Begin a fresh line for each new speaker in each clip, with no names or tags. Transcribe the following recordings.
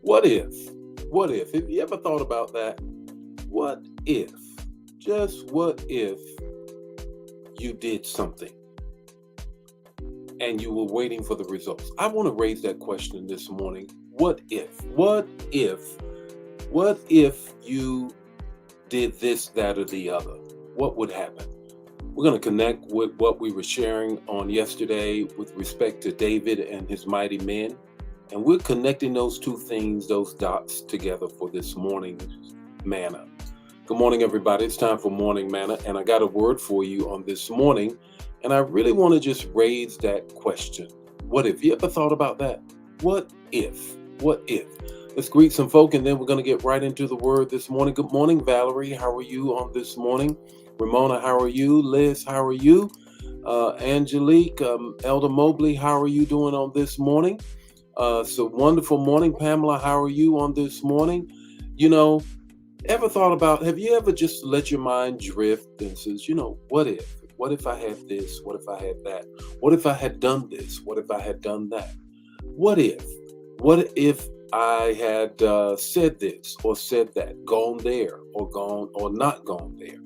What if? What if? Have you ever thought about that? What if? Just what if you did something and you were waiting for the results? I want to raise that question this morning. What if? What if? What if you did this, that, or the other? What would happen? We're going to connect with what we were sharing on yesterday with respect to David and his mighty men. And we're connecting those two things, those dots together for this morning's manna. Good morning, everybody. It's time for morning manna. And I got a word for you on this morning. And I really want to just raise that question. What if? You ever thought about that? What if? What if? Let's greet some folk and then we're going to get right into the word this morning. Good morning, Valerie. How are you on this morning? Ramona, how are you? Liz, how are you? Angelique, Elder Mobley, how are you doing on this morning? So wonderful morning. Pamela, how are you on this morning? You know, ever thought about, have you ever just let your mind drift and says, what if? What if I had this? What if I had that? What if I had done this? What if I had done that? What if? What if I had said this or said that, gone there or gone or not gone there?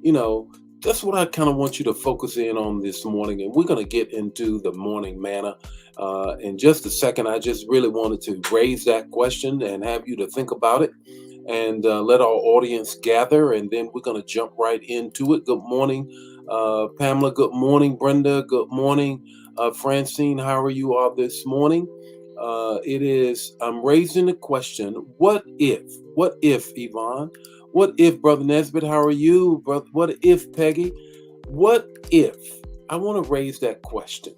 You know, that's what I kind of want you to focus in on this morning. And we're going to get into the morning manna in just a second. I just really wanted to raise that question and have you to think about it and let our audience gather. And then we're going to jump right into it. Good morning, Pamela. Good morning, Brenda. Good morning, Francine. How are you all this morning? I'm raising the question, what if? What if, Yvonne? What if, Brother Nesbitt? How are you? Brother, what if, Peggy? What if? I want to raise that question.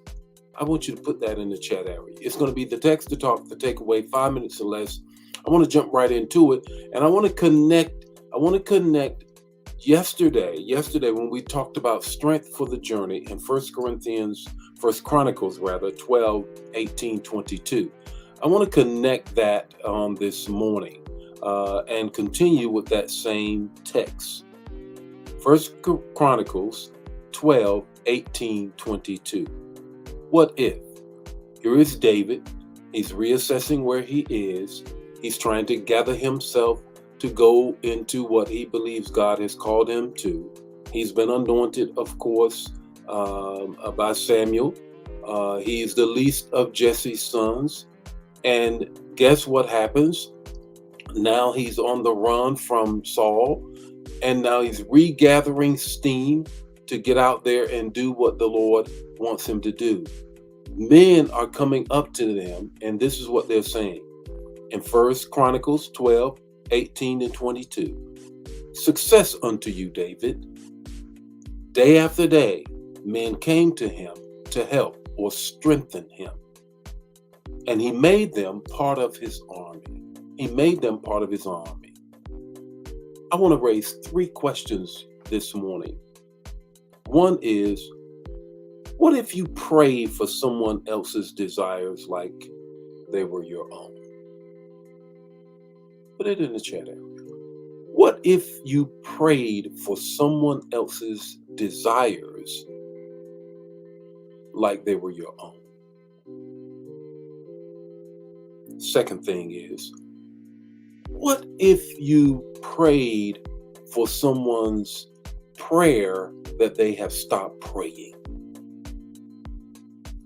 I want you to put that in the chat area. It's going to be the text to talk, the takeaway, 5 minutes or less. I want to jump right into it. And I want to connect. Yesterday when we talked about strength for the journey in First Chronicles rather, 12, 18, 22. I want to connect that this morning and continue with that same text. First Chronicles 12, 18, 22. What if? Here is David. He's reassessing where he is. He's trying to gather himself to go into what he believes God has called him to. He's been anointed, of course, by Samuel. He's the least of Jesse's sons. And guess what happens? Now he's on the run from Saul. And now he's regathering steam to get out there and do what the Lord wants him to do. Men are coming up to them, and this is what they're saying. In First Chronicles 12, 18 and 22. Success unto you, David. Day after day, men came to him to help or strengthen him. And he made them part of his army. He made them part of his army. I want to raise 3 questions this morning. One is, what if you prayed for someone else's desires like they were your own? Put it in the chat area. What if you prayed for someone else's desires like they were your own? Second thing is, what if you prayed for someone's prayer that they have stopped praying?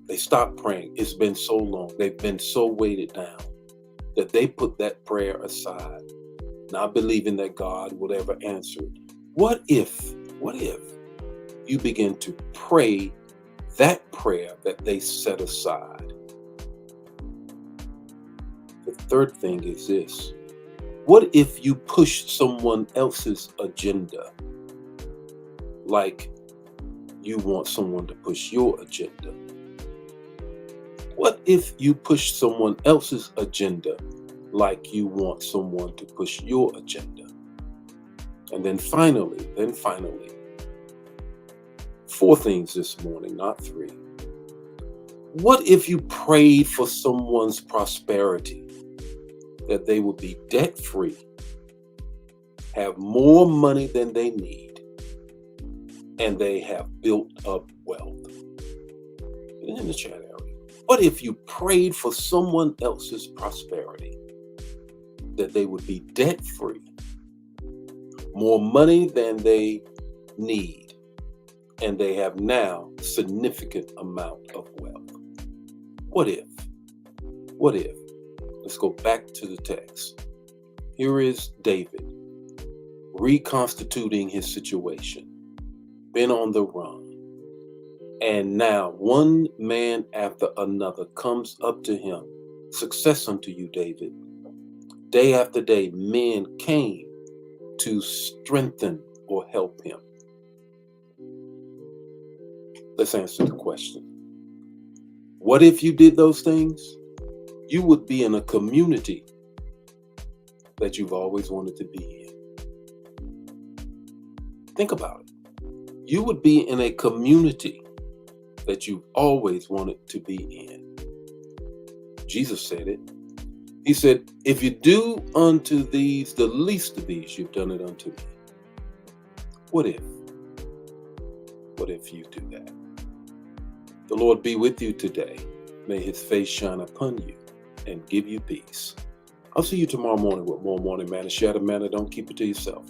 They stopped praying. It's been so long. They've been so weighted down that they put that prayer aside, not believing that God would ever answer it. What if you begin to pray that prayer that they set aside? The third thing is this. What if you pushed someone else's agenda like you want someone to push your agenda? What if you push someone else's agenda like you want someone to push your agenda? And then finally, 4 things this morning, not 3. What if you prayed for someone's prosperity, that they will be debt-free, have more money than they need, and they have built up wealth? Put it in the chat area. What if you prayed for someone else's prosperity? that they would be debt free, more money than they need, and they have now significant amount of wealth. What if? What if? Let's go back to the text. Here is David reconstituting his situation, been on the run. And now one man after another comes up to him. Success unto you, David. Day after day, men came to strengthen or help him. Let's answer the question. What if you did those things? You would be in a community that you've always wanted to be in. Think about it. You would be in a community that you've always wanted to be in. Jesus said it. He said, if you do unto these, the least of these, you've done it unto me. What if? What if you do that? The Lord be with you today. May his face shine upon you and give you peace. I'll see you tomorrow morning with more Morning Manna. Share the manna. Don't keep it to yourself.